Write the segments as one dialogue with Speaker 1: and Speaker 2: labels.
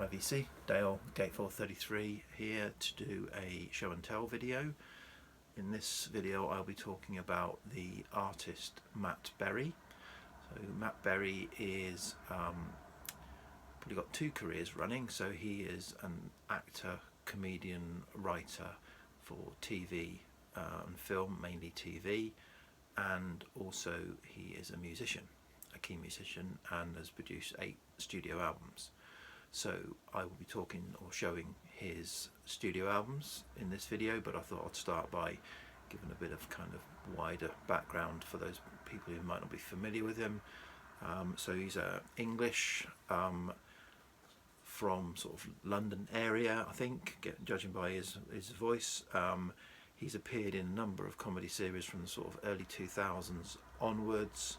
Speaker 1: IVC, Dale Gatefold 33 here to do a show and tell video. In this video I'll be talking about the artist Matt Berry. So Matt Berry is probably got two careers running. So he is an actor, comedian, writer for TV and film, mainly TV, and also he is a musician, a key musician, and has produced 8 studio albums. So I will be talking or showing his studio albums in this video, but I thought I'd start by giving a bit of kind of wider background for those people who might not be familiar with him. So he's English, from sort of London area, I think, judging by his voice. He's appeared in a number of comedy series from the sort of early 2000s onwards,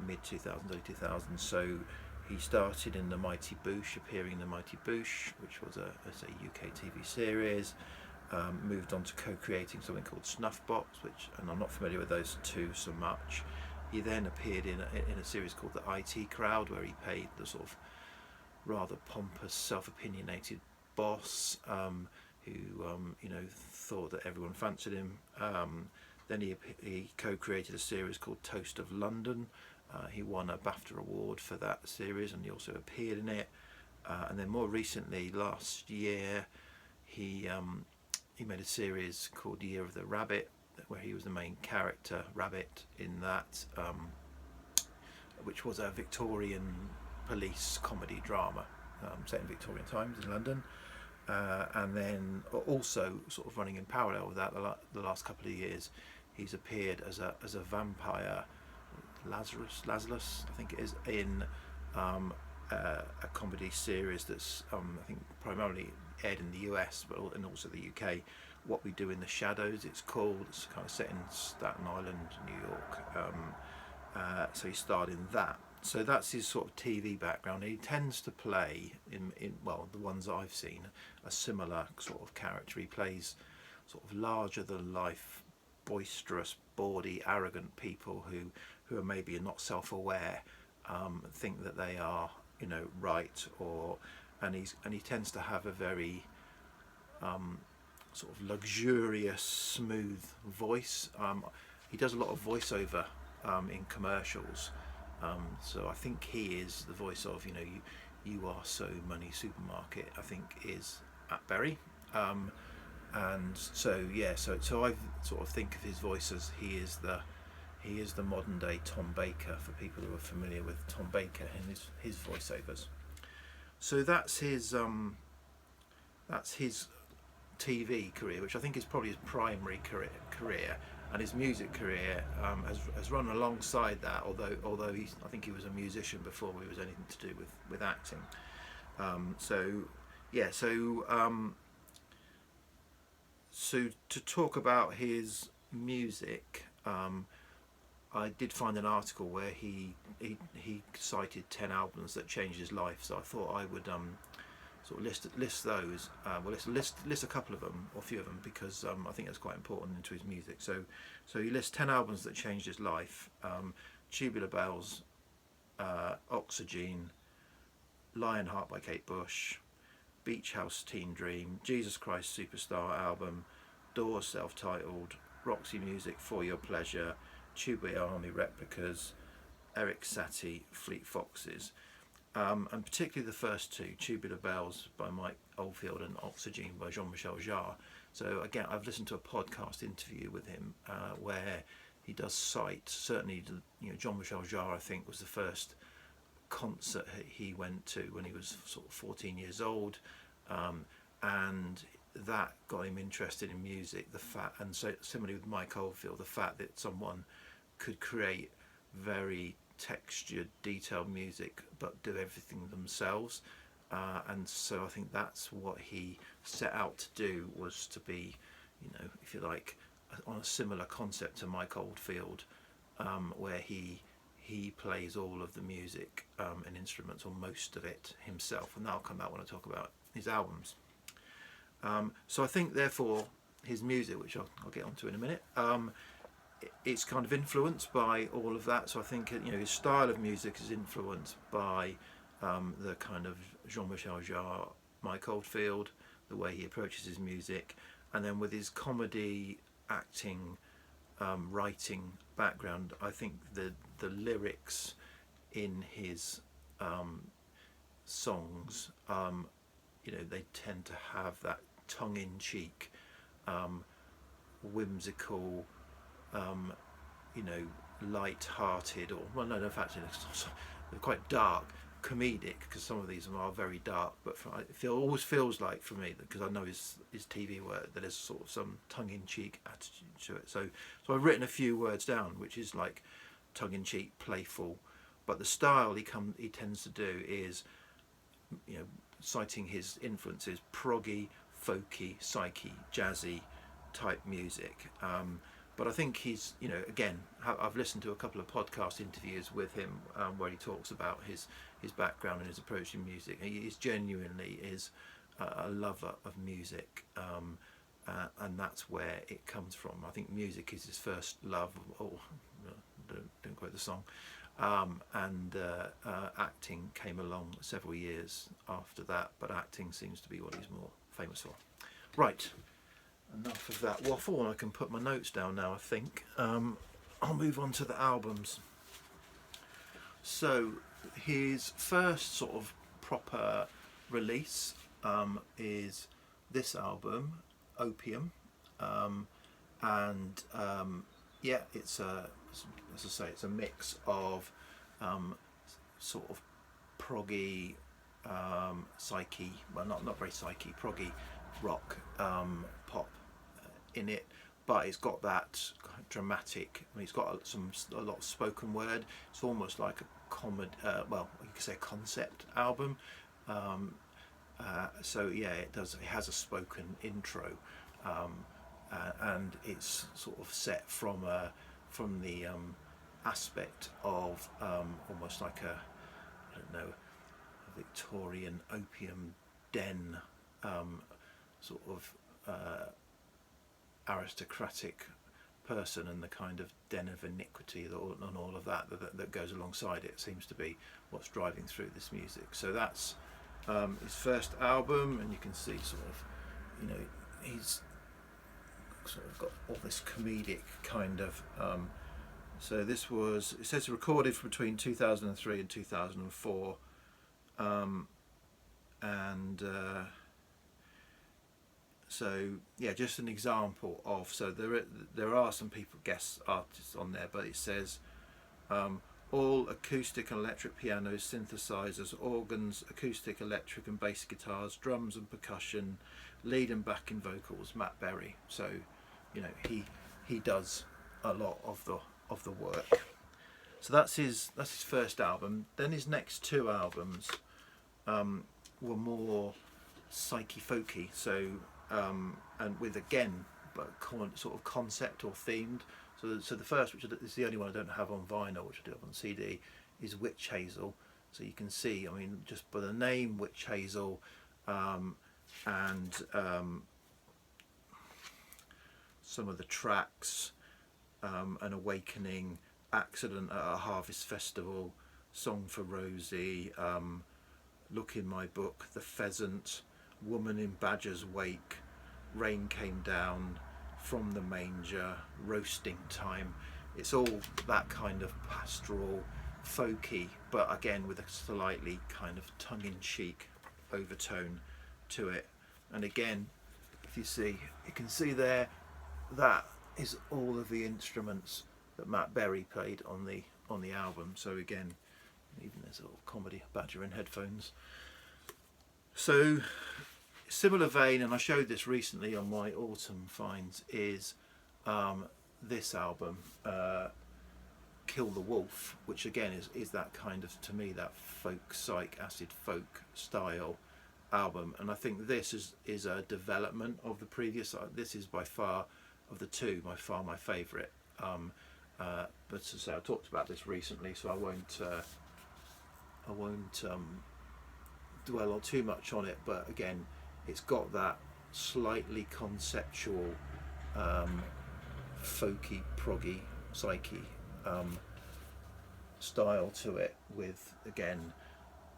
Speaker 1: mid 2000s, early 2000s. So he started in The Mighty Boosh, appearing in The Mighty Boosh, which was a UK TV series. Moved on to co-creating something called Snuffbox, and I'm not familiar with those two so much. He then appeared in a series called The IT Crowd, where he played the sort of rather pompous, self-opinionated boss who thought that everyone fancied him. Then he co-created a series called Toast of London. He won a BAFTA award for that series, and he also appeared in it. And then more recently, last year, he made a series called Year of the Rabbit, where he was the main character, Rabbit, in that, which was a Victorian police comedy drama set in Victorian times in London. And then also sort of running in parallel with that, the last couple of years, he's appeared as a vampire, Lazarus, I think it is, in a comedy series that's I think primarily aired in the US, and also the UK. What We Do in the Shadows, it's called. It's kind of set in Staten Island, New York. So he starred in that. So that's his sort of TV background. He tends to play in well, the ones I've seen, a similar sort of character. He plays sort of larger than life, boisterous, bawdy, arrogant people who are maybe not self-aware, think that they are, right, and he tends to have a very sort of luxurious, smooth voice. He does a lot of voiceover in commercials. So I think he is the voice of, you are so money supermarket, I think, is Matt Berry. And so yeah, so I sort of think of his voice as he is the modern day Tom Baker, for people who are familiar with Tom Baker and his voiceovers. So that's his TV career, which I think is probably his primary career. And his music career has run alongside that, although I think he was a musician before he was anything to do with acting. So to talk about his music, I did find an article where he cited 10 albums that changed his life. So I thought I would sort of list those. List a couple of them, or a few of them, because I think that's quite important into his music. So he lists 10 albums that changed his life: Tubular Bells, Oxygen, Lionheart by Kate Bush, Beach House Teen Dream, Jesus Christ Superstar album, Doors self-titled, Roxy Music For Your Pleasure, Tubular Army Replicas, Eric Satie, Fleet Foxes. And particularly the first two, Tubular Bells by Mike Oldfield and Oxygen by Jean-Michel Jarre. So again, I've listened to a podcast interview with him where he does cite, certainly, Jean-Michel Jarre, I think, was the first concert he went to when he was sort of 14 years old, and that got him interested in music. And so similarly with Mike Oldfield, the fact that someone could create very textured, detailed music but do everything themselves, and so I think that's what he set out to do, was to be, if you like, on a similar concept to Mike Oldfield, where he plays all of the music and instruments, or most of it, himself, and that'll come out when I talk about his albums. So I think therefore his music, which I'll get onto in a minute, it's kind of influenced by all of that. So I think his style of music is influenced by the kind of Jean-Michel Jarre, Mike Oldfield, the way he approaches his music, and then with his comedy, acting, writing background, I think the lyrics in his songs, they tend to have that tongue-in-cheek, whimsical, light-hearted, or well, no, in fact, they're quite dark, comedic, because some of these are very dark. But it always feels like, for me, because I know his TV work, that there's sort of some tongue-in-cheek attitude to it. So I've written a few words down, which is like tongue-in-cheek, playful. But the style he tends to do is, citing his influences, proggy, folky, psyche, jazzy type music. But I think he's, again, I've listened to a couple of podcast interviews with him where he talks about his background and his approach to music. He genuinely is a lover of music, and that's where it comes from. I think music is his first love. Oh, don't quote the song. And acting came along several years after that, but acting seems to be what he's more famous for. Right. Enough of that waffle, and I can put my notes down now, I think. I'll move on to the albums. So his first sort of proper release is this album, Opium, and it's as I say, it's a mix of sort of proggy, psyche, well, not very psyche, proggy rock, pop in it, but it's got that dramatic. I mean, it's got a lot of spoken word. It's almost like a comedy. Well, you could say a concept album. It does. It has a spoken intro, and it's sort of set from the aspect of almost like a Victorian opium den, sort of aristocratic person, and the kind of den of iniquity and all of that goes alongside it seems to be what's driving through this music. So that's his first album, and you can see sort of, he's sort of got all this comedic kind of. So this was, it says recorded between 2003 and 2004, so yeah, just an example of, so there are some guest artists on there, but it says all acoustic and electric pianos, synthesizers, organs, acoustic, electric and bass guitars, drums and percussion, lead and backing vocals, Matt Berry. So he does a lot of the work. So that's his first album. Then his next two albums were more psyche folky, so and with again but sort of concept or themed. So the first, which is the only one I don't have on vinyl, which I do have on CD, is Witch Hazel. So you can see, I mean, just by the name Witch Hazel, and some of the tracks, An Awakening, Accident at a Harvest Festival, Song for Rosie, Look in My Book, The Pheasant, Woman in Badger's Wake, Rain Came Down, From the Manger, Roasting Time. It's all that kind of pastoral, folky, but again with a slightly kind of tongue-in-cheek overtone to it. And again, if you can see there, that is all of the instruments that Matt Berry played on the album. So again, even there's a little comedy badger in headphones. So similar vein, and I showed this recently on my autumn finds, is this album, Kill the Wolf, which again is that kind of, to me, that folk psych, acid folk style album. And I think this is a development of the previous. This is by far of the two my favourite. But as I say, I talked about this recently, so I won't dwell on too much on it. But again, it's got that slightly conceptual, folky, proggy, psyche style to it, with again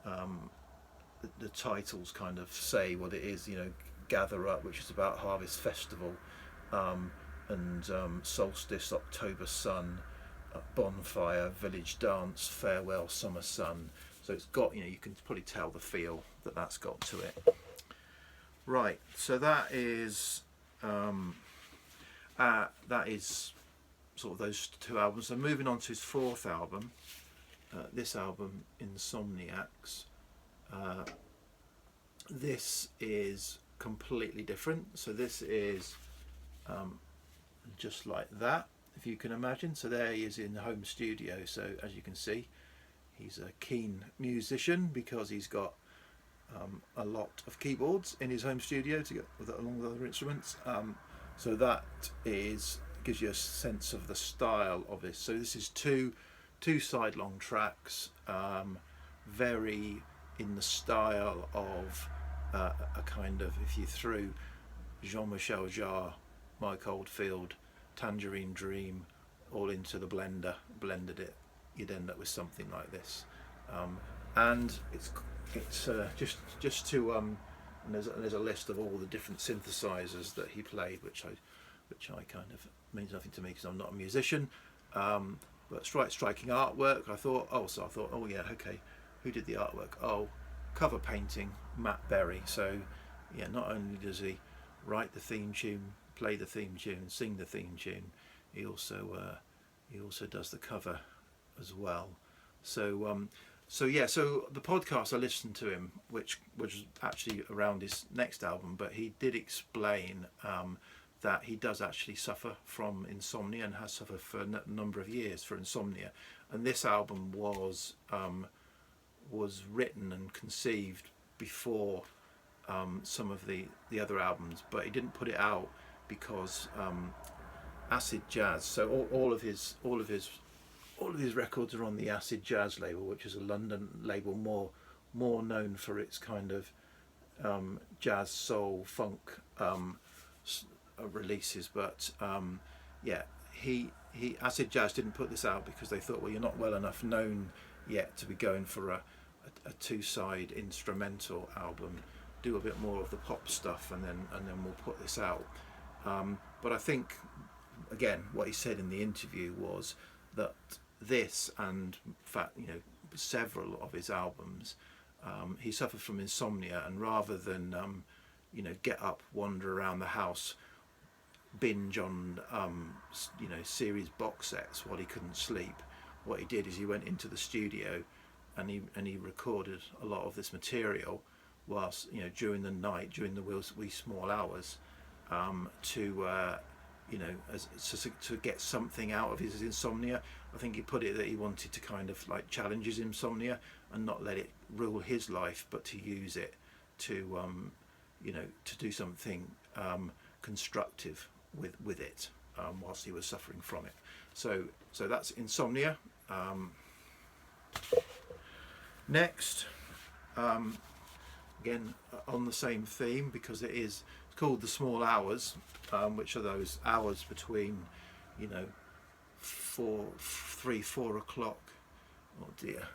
Speaker 1: the titles kind of say what it is, you know, Gather Up, which is about Harvest Festival, and Solstice, October Sun, Bonfire, Village Dance, Farewell Summer Sun. So it's got, you know, you can probably tell the feel that that's got to it. Right, so that is sort of those two albums. So moving on to his fourth album, this album, Insomniacs. This is completely different. So this is just like that, if you can imagine. So there he is in the home studio. So as you can see, he's a keen musician because he's got a lot of keyboards in his home studio to get with it along with other instruments. So that gives you a sense of the style of this. So this is two side-long tracks, very in the style of a kind of, if you threw Jean-Michel Jarre, Mike Oldfield, Tangerine Dream all into the blender, blended it, you'd end up with something like this. And it's just to and there's a list of all the different synthesizers that he played, which I kind of means nothing to me because I'm not a musician. But striking artwork. I thought, oh yeah, okay, who did the artwork? Oh, cover painting, Matt Berry. So yeah, not only does he write the theme tune, play the theme tune, sing the theme tune, he also does the cover as well. So yeah, so the podcast I listened to him, which was actually around his next album, but he did explain that he does actually suffer from insomnia and has suffered for a number of years for insomnia, and this album was written and conceived before some of the other albums, but he didn't put it out because Acid Jazz. So all of his records are on the Acid Jazz label, which is a London label more known for its kind of jazz, soul, funk releases. But yeah, Acid Jazz didn't put this out because they thought, well, you're not well enough known yet to be going for a two-side instrumental album. Do a bit more of the pop stuff, and then we'll put this out. But I think, again, what he said in the interview was that this, and in fact, you know, several of his albums, he suffered from insomnia, and rather than you know, get up, wander around the house, binge on you know, series box sets while he couldn't sleep, what he did is he went into the studio and he recorded a lot of this material whilst, you know, during the night, during the wee small hours, to you know, to get something out of his insomnia. I think he put it that he wanted to kind of like challenge his insomnia and not let it rule his life, but to use it to you know, to do something constructive with it whilst he was suffering from it. So that's Insomnia. Next, again on the same theme, because it's called The Small Hours, which are those hours between, you know, 4 o'clock. Oh dear,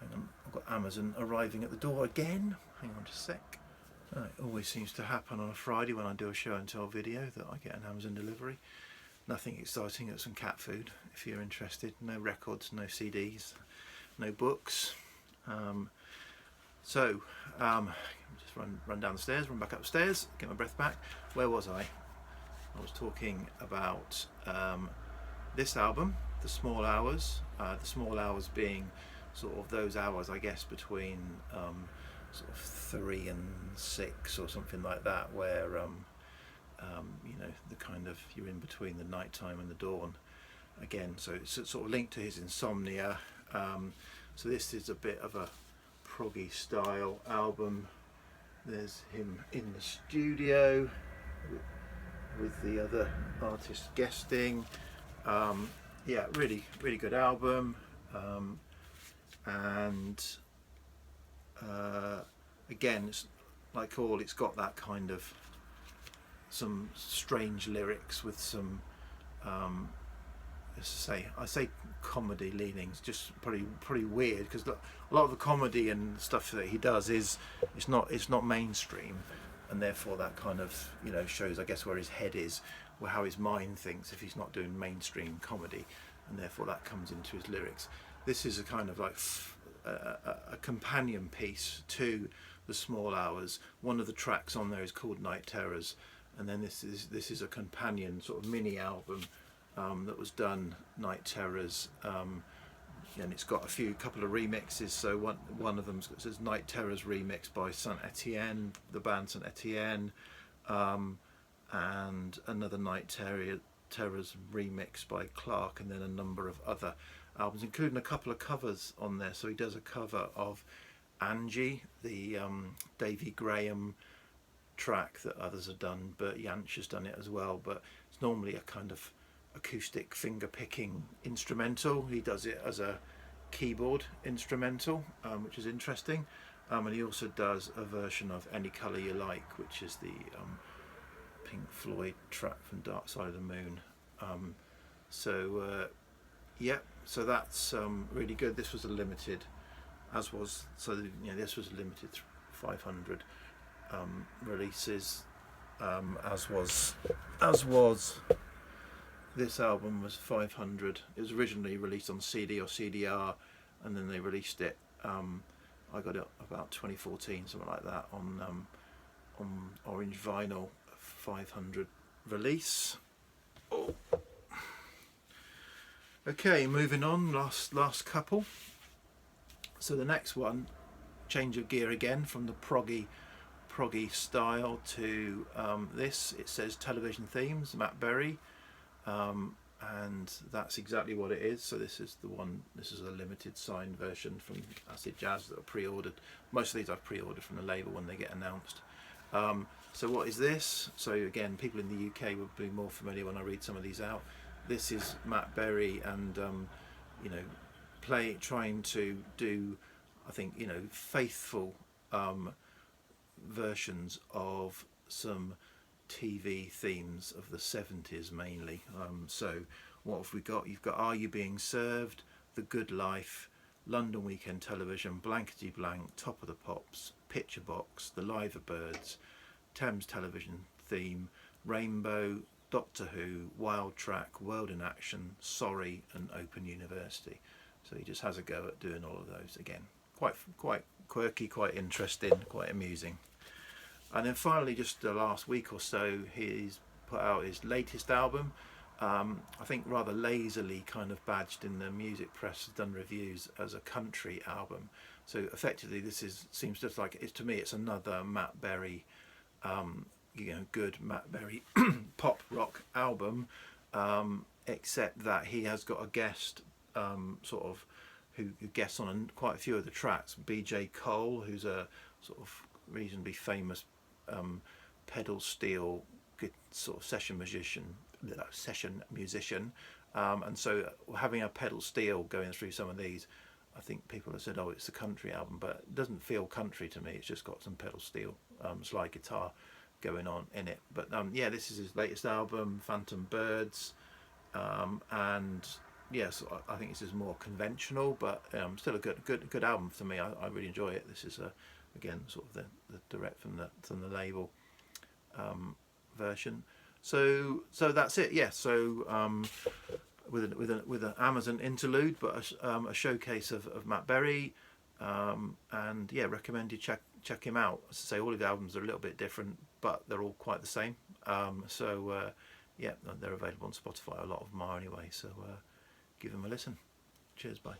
Speaker 1: hang on, I've got Amazon arriving at the door again. Hang on just a sec. It always seems to happen on a Friday when I do a show and tell video that I get an Amazon delivery. Nothing exciting, it's some cat food if you're interested. No records, no CDs, no books. So just run down the stairs, run back upstairs, get my breath back. Where was I? I was talking about this album, The Small Hours. The Small Hours being sort of those hours, I guess, between sort of 3 and 6 or something like that, where you know, the kind of, you're in between the night time and the dawn again. So it's sort of linked to his insomnia. So this is a bit of a proggy style album. There's him in the studio with the other artists guesting. Yeah, really good album. And again, it's like all, it's got that kind of some strange lyrics with some I say comedy leanings, just pretty weird, because a lot of the comedy and stuff that he does is it's not mainstream, and therefore that kind of, you know, shows, I guess, where his head is, or how his mind thinks if he's not doing mainstream comedy, and therefore that comes into his lyrics. This is a kind of like a companion piece to the Small Hours. One of the tracks on there is called Night Terrors, and then this is a companion sort of mini album that was done, Night Terrors, and it's got a couple of remixes. So one of them says Night Terrors remix by Saint Etienne, the band Saint Etienne, and another Night Terrors remix by Clark, and then a number of other albums, including a couple of covers on there. So he does a cover of Angie, the Davy Graham track that others have done. Bert Jansch has done it as well, but it's normally a kind of acoustic finger picking instrumental. He does it as a keyboard instrumental, which is interesting, and he also does a version of Any Colour You Like, which is the Pink Floyd track from Dark Side of the Moon. Yeah, so that's really good. This was a limited, this was a limited 500 releases, as was this album was 500. It was originally released on CD or CDR, and then they released it. I got it about 2014, something like that, on orange vinyl, 500 release. Oh. Okay, moving on. Last couple. So the next one, change of gear again from the proggy style to this. It says Television Themes, Matt Berry. And that's exactly what it is. So this is the one. This is a limited signed version from Acid Jazz that are pre-ordered. Most of these I've pre-ordered from the label when they get announced. So what is this? So again, people in the UK would be more familiar when I read some of these out. This is Matt Berry, and trying to do, I think, faithful versions of some TV themes of the 70s mainly. So what have we got? You've got Are You Being Served, The Good Life, London Weekend Television, Blankety Blank, Top of the Pops, Picture Box, The Liver Birds, Thames Television Theme, Rainbow, Doctor Who, Wild Track, World in Action, Sorry, and Open University. So he just has a go at doing all of those again. Quite quirky, quite interesting, quite amusing. And then finally, just the last week or so, he's put out his latest album. I think rather lazily kind of badged in the music press, has done reviews as a country album. So effectively, seems just like, to me, it's another Matt Berry, good Matt Berry pop rock album, except that he has got a guest who guests on quite a few of the tracks. BJ Cole, who's a sort of reasonably famous pedal steel good sort of session musician, and so having a pedal steel going through some of these, I think people have said, oh, it's a country album, but it doesn't feel country to me. It's just got some pedal steel slide guitar going on in it. But yeah, this is his latest album, Phantom Birds, and yes, I think this is more conventional, but still a good album to me. I really enjoy it. This is again sort of the direct from the label version. So that's it. Yeah. So with an Amazon interlude, but a showcase of Matt Berry, and yeah, recommend you check him out. As I say, all of the albums are a little bit different, but they're all quite the same. Yeah, they're available on Spotify. A lot of them are anyway. So give them a listen. Cheers. Bye.